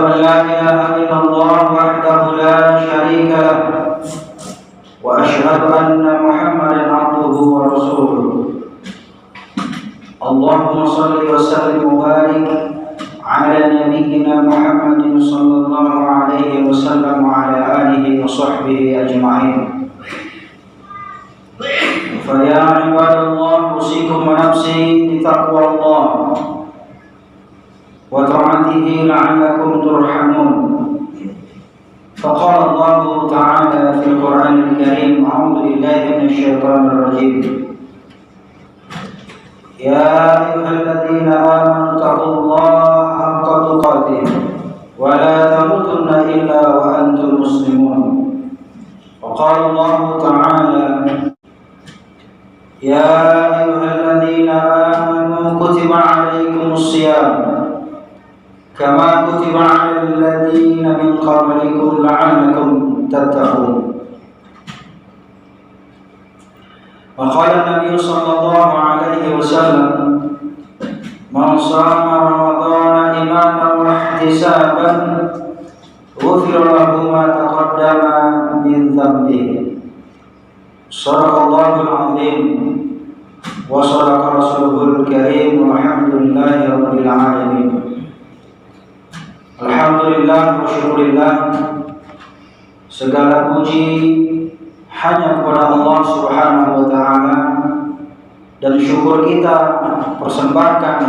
أن لا إله إلا الله وحده لا شريك له وأشهد أن محمدا عبده ورسوله. اللهم صل وسلم وبارك على نبينا محمد صلى الله عليه وسلم وعلى آله وصحبه أجمعين. فيا عباد الله أوصيكم ونفسي بتقوى الله وطاعته لعلكم ترحمون. فقال الله تعالى في القرآن الكريم: أعوذ بالله من الشيطان الرجيم. يا أيها الذين آمنوا اتقوا الله حق تقاته ولا تموتن إلا وأنتم مسلمون. وقال الله تعالى: يا أيها الذين آمنوا كتب عليكم الصيام كما كتب على الذين من قبلكم لعلكم تتقون. وقال النبي صلى الله عليه وسلم: من صام رمضان إيمانا واحتسابا غفر له ما تقدم من ذنبه. صدق الله العظيم وصدق رسوله الكريم والحمد لله رب العالمين. Alhamdulillah wa syukurillah, segala puji hanya kepada Allah Subhanahu wa ta'ala, dan syukur kita persembahkan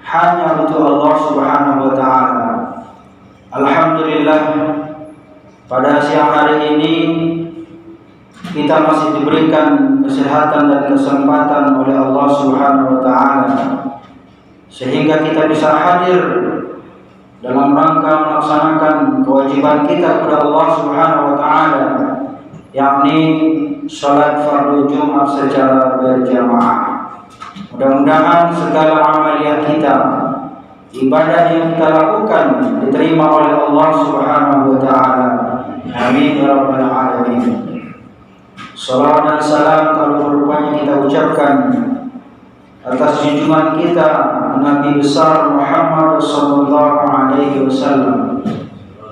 hanya untuk Allah Subhanahu wa ta'ala. Alhamdulillah, pada siang hari ini kita masih diberikan kesehatan dan kesempatan oleh Allah Subhanahu wa ta'ala, sehingga kita bisa hadir dalam rangka melaksanakan kewajiban kita kepada Allah Subhanahu wa ta'ala, yakni salat fardu Jumat secara berjamaah. Mudah-mudahan segala amaliyah kita, ibadah yang kita lakukan, diterima oleh Allah Subhanahu wa ta'ala. Amin ya rabbal alamin. Salawat dan salam kalau rupanya kita ucapkan atas junjungan kita Nabi besar Muhammad sallallahu alaihi wasallam.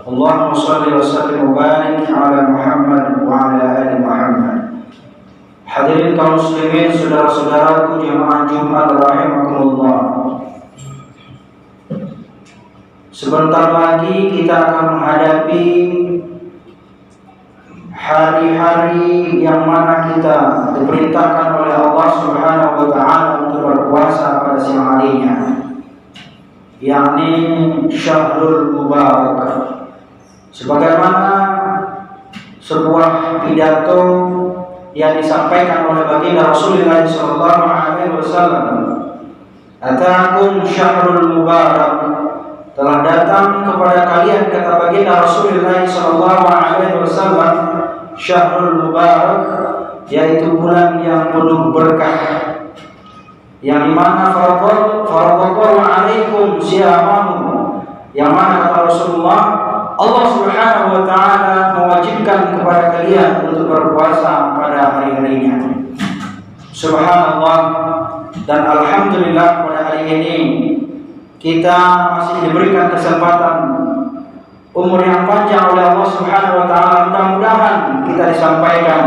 Allahumma shalli wa sallim wa barik ala Muhammad wa ala ali Muhammad. Hadirin kaum muslimin, saudara-saudaraku jemaah Jumat rahimakumullah. Sebentar lagi kita akan menghadapi hari-hari yang mana kita diperintahkan oleh Allah Subhanahu wa ta'ala untuk berpuasa pada siang harinya, yakni Syahrul Mubarak. Sebagaimana sebuah pidato yang disampaikan oleh baginda Rasulullah sallallahu alaihi wasallam, "Atakum Syahrul Mubarak," telah datang kepada kalian, kata baginda Rasulullah sallallahu alaihi wasallam, Syahrul Mubarak, yaitu bulan yang penuh berkah, yang dimana faradallahu alaikum siyamahu, yang mana kata Rasulullah, Allah Subhanahu wa ta'ala mewajibkan kepada kalian untuk berpuasa pada hari-harinya. Subhanallah, dan alhamdulillah pada hari ini kita masih diberikan kesempatan umur yang panjang oleh Allah Subhanahu wa ta'ala. Mudah-mudahan kita disampaikan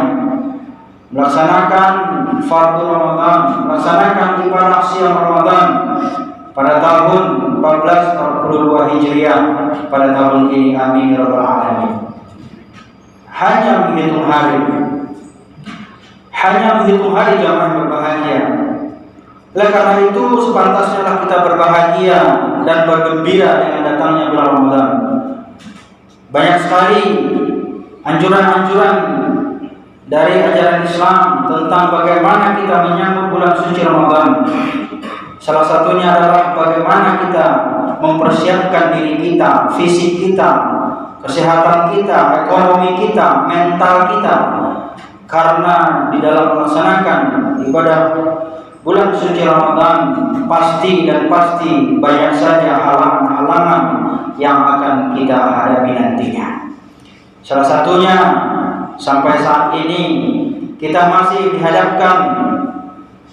melaksanakan fardu Ramadan, melaksanakan ibadah siang Ramadan pada tahun 1442 Hijriah pada tahun ini. Amin ya rabbal alamin. Hanya menghitung hari jamaah berbahagia. Oleh karena itu sepantasnya kita berbahagia dan bergembira dengan datangnya bulan Ramadan. Banyak sekali anjuran-anjuran dari ajaran Islam tentang bagaimana kita menyambut bulan suci Ramadan. Salah satunya adalah bagaimana kita mempersiapkan diri kita, fisik kita, kesehatan kita, ekonomi kita, mental kita. Karena di dalam melaksanakan ibadah bulan suci Ramadan pasti banyak saja halangan-halangan yang akan kita hadapi nantinya. Salah satunya sampai saat ini kita masih dihadapkan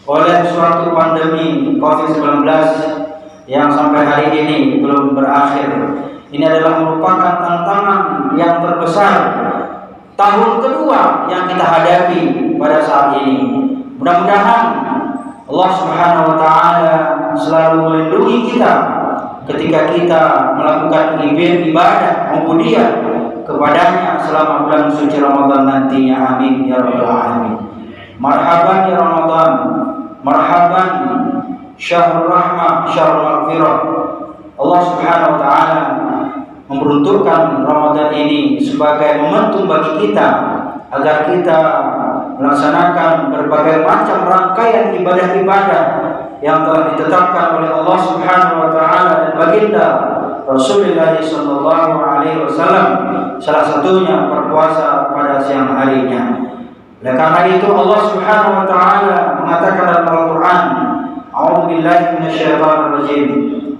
oleh suatu pandemi COVID-19 yang sampai hari ini belum berakhir, Ini adalah merupakan tantangan yang terbesar tahun kedua yang kita hadapi pada saat ini. Mudah-mudahan Allah Subhanahu wa taala selalu melindungi kita ketika kita melakukan ibadah ubudiyah kepadanya selama bulan suci Ramadan nantinya. Amin ya rabbal alamin. Marhaban ya Ramadan, marhaban syahrul rahmah, syahrul maghfirah. Allah Subhanahu wa taala memperuntukkan Ramadan ini sebagai momentum bagi kita agar kita melaksanakan berbagai macam rangkaian ibadah-ibadah yang telah ditetapkan oleh Allah Subhanahu wa taala dan baginda Rasulullah sallallahu alaihi wasallam, salah satunya berpuasa pada siang harinya. Oleh karena itu Allah Subhanahu wa taala mengatakan dalam Al-Qur'an, A'udzu billahi minasyaitonir rajim.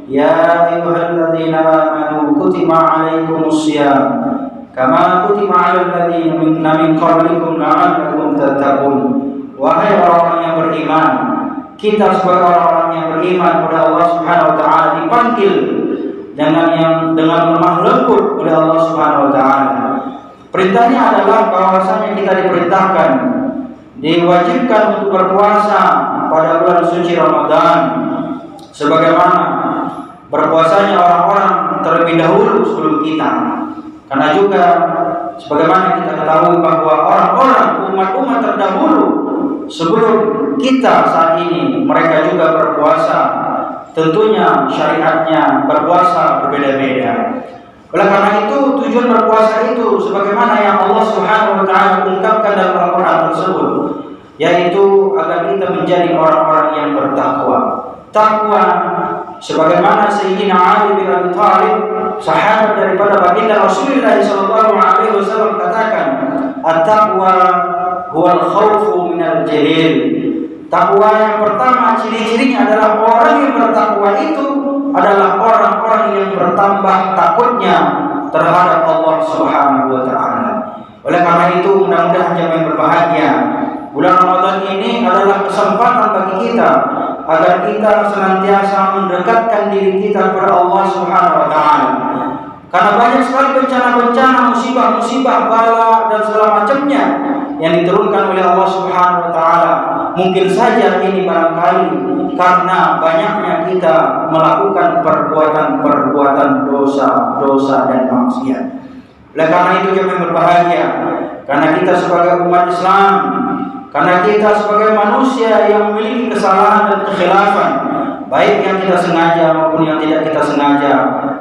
Ya ayyuhalladzina amanu kutiba 'alaikumus shiyam kama kutiba 'alal ladzina min qablikum la'allakum tattaqun. Wahai orang yang beriman, kita sebagai orang-orang yang beriman kepada Allah Subhanahu wa taala dipanggil dengan lemah lembut oleh Allah Subhanahu wa taala. Perintahnya adalah bahwasanya kita diperintahkan, diwajibkan untuk berpuasa pada bulan suci Ramadan sebagaimana berpuasanya orang-orang terlebih dahulu sebelum kita. Karena juga sebagaimana kita ketahui bahwa orang-orang umat-umat terdahulu sebelum kita saat ini mereka juga berpuasa. Tentunya syariatnya berpuasa berbeda-beda. Oleh karena itu tujuan berpuasa itu sebagaimana yang Allah Subhanahu wa taala ungkapkan dalam Al-Qur'an tersebut, yaitu agar kita menjadi orang-orang yang bertakwa. Takwa sebagaimana Sayyidina Ali bin Abi Thalib, sahabat daripada baginda Rasulullah sallallahu alaihi wasallam katakan, "At-taqwa huwal khawfu minal jalil." Takwa yang pertama ciri-cirinya adalah orang yang bertakwa itu adalah orang-orang yang bertambah takutnya terhadap Allah Subhanahu wa taala. Oleh karena itu mudah-mudahan jemaah berbahagia, bulan Ramadan ini adalah kesempatan bagi kita agar kita senantiasa mendekatkan diri kita kepada Allah Subhanahu wa taala. Karena banyak sekali bencana-bencana, musibah-musibah, bala dan segala macamnya yang diturunkan oleh Allah Subhanahu wa taala. Mungkin saja ini barangkali karena banyaknya kita melakukan perbuatan-perbuatan dosa dan maksiat. Oleh karena itu jemaah berbahagia, karena kita sebagai umat Islam, karena kita sebagai manusia yang memiliki kesalahan dan kekhilafan, baik yang kita sengaja maupun yang tidak kita sengaja,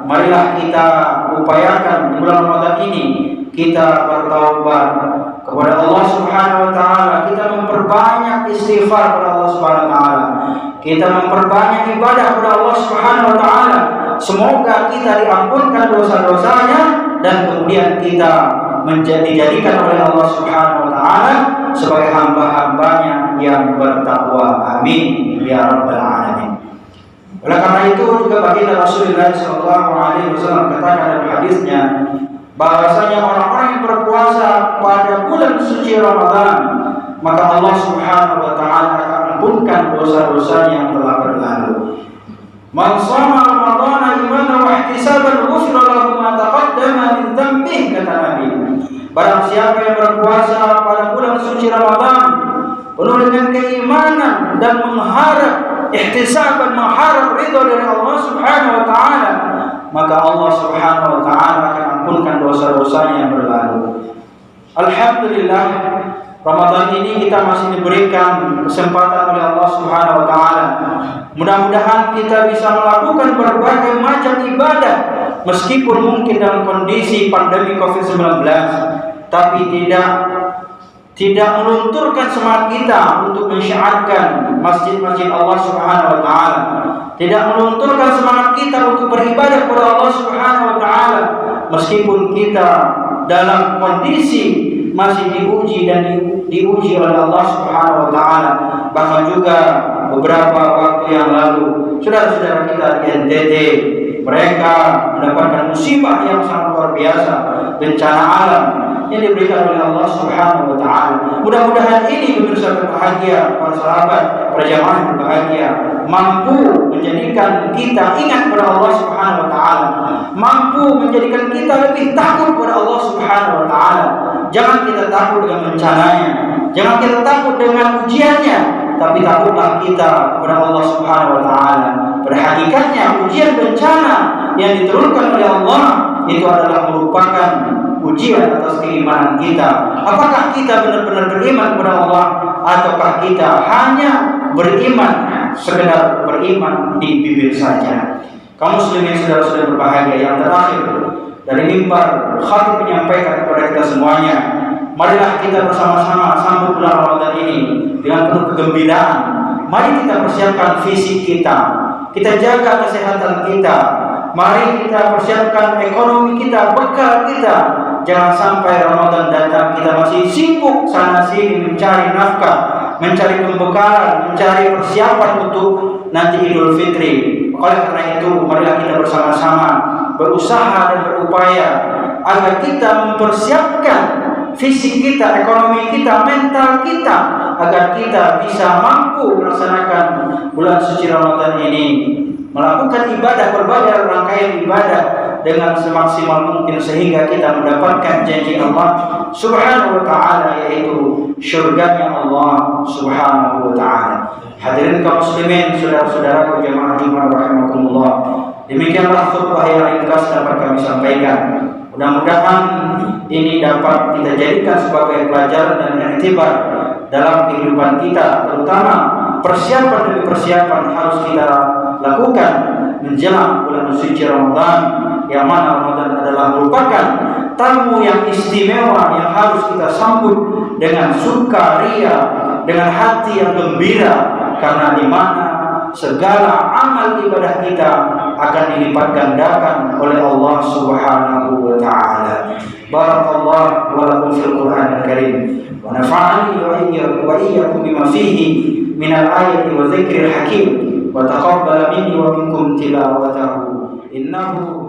marilah kita upayakan di bulan Ramadan ini kita bertaubat kepada Allah Subhanahu wa taala, kita memperbanyak istighfar kepada Allah Subhanahu wa taala, kita memperbanyak ibadah kepada Allah Subhanahu wa taala. Semoga kita diampunkan dosa-dosanya dan kemudian kita dijadikan oleh Allah Subhanahu wa taala sebagai hamba-hambanya yang bertakwa. Amin ya rabbal alamin. Oleh karena itu juga baginda Rasulullah sallallahu alaihi wasallam katakan dalam hadisnya bahwasanya orang-orang yang berpuasa pada bulan suci Ramadan, maka Allah Subhanahu wa taala akan ampunkan dosa-dosanya yang telah berlalu. Man shama Ramadhana imanan wa ihtisaban ghufira lahu ma taqaddama min dhanbihi, kata Nabi. Barang siapa yang berpuasa pada bulan suci Ramadan penuh dengan keimanan dan mengharap ihtisaban, mengharap ridha dari Allah Subhanahu wa taala, maka Allah Subhanahu wa taala akan ampunkan dosa-dosanya yang berlalu. Alhamdulillah, Ramadan ini kita masih diberikan kesempatan oleh Allah Subhanahu wa taala. Mudah-mudahan kita bisa melakukan berbagai macam ibadah meskipun mungkin dalam kondisi pandemi Covid-19, tapi tidak melunturkan semangat kita untuk mensyiarkan masjid-masjid Allah Subhanahu wa taala. Tidak melunturkan semangat kita untuk beribadah kepada Allah Subhanahu wa taala meskipun kita dalam kondisi masih diuji oleh Allah Subhanahu wa taala. Bahkan juga beberapa waktu yang lalu saudara-saudara kita di NTT, mereka mendapatkan musibah yang sangat luar biasa, bencana alam, yang diberikan oleh Allah Subhanahu wa taala. Mudah-mudahan ini pemirsa berbahagia, para sahabat, para jamaah berbahagia, mampu menjadikan kita ingat kepada Allah Subhanahu wa taala, mampu menjadikan kita lebih takut kepada Allah Subhanahu wa taala. Jangan kita takut dengan bencananya, jangan kita takut dengan ujiannya, tapi takutlah kita kepada Allah Subhanahu wa taala. Pada hakikatnya ujian bencana yang diturunkan oleh Allah itu adalah merupakan ujian atas keimanan kita. Apakah kita benar-benar beriman kepada Allah, ataukah kita hanya beriman sekedar beriman di bibir saja? Kaum muslimin saudara-saudara berbahagia, yang terakhir dari mimbar khatib menyampaikan kepada kita semuanya, marilah kita bersama-sama sambut bulan Ramadan ini dengan penuh kegembiraan. Mari kita persiapkan fisik kita, kita jaga kesehatan kita, mari kita persiapkan ekonomi kita, bekal kita. Jangan sampai Ramadan datang kita masih sibuk sana sini mencari nafkah, mencari pembekalan, mencari persiapan untuk nanti Idul Fitri. Oleh karena itu, marilah kita bersama-sama berusaha dan berupaya agar kita mempersiapkan fisik kita, ekonomi kita, mental kita, agar kita bisa mampu melaksanakan bulan suci Ramadan ini, melakukan ibadah, berbagai rangkaian ibadah dengan semaksimal mungkin sehingga kita mendapatkan janji Allah Subhanahu wa taala, yaitu syurganya Allah Subhanahu wa taala. Hadirin kaum muslimin, saudara-saudara jemaah Jumat rahimakumullah, demikianlah khutbah yang ringkas dapat kami sampaikan. Mudah-mudahan ini dapat kita jadikan sebagai pelajaran dan iktibar dalam kehidupan kita, terutama persiapan demi persiapan harus kita lakukan menjelang bulan suci Ramadan, yang mana Ramadan adalah merupakan tamu yang istimewa yang harus kita sambut dengan sukaria, dengan hati yang gembira, karena di mana segala amal ibadah kita akan dilipat gandakan oleh Allah Subhanahu wa taala. Barakallahu wa lakum fil Qur'anil Karim, wa nafa'ani wa iyyakum bima fihi min al-ayati wa dzikril hakim, wa taqabbal minni wa minkum tilawatahu innahu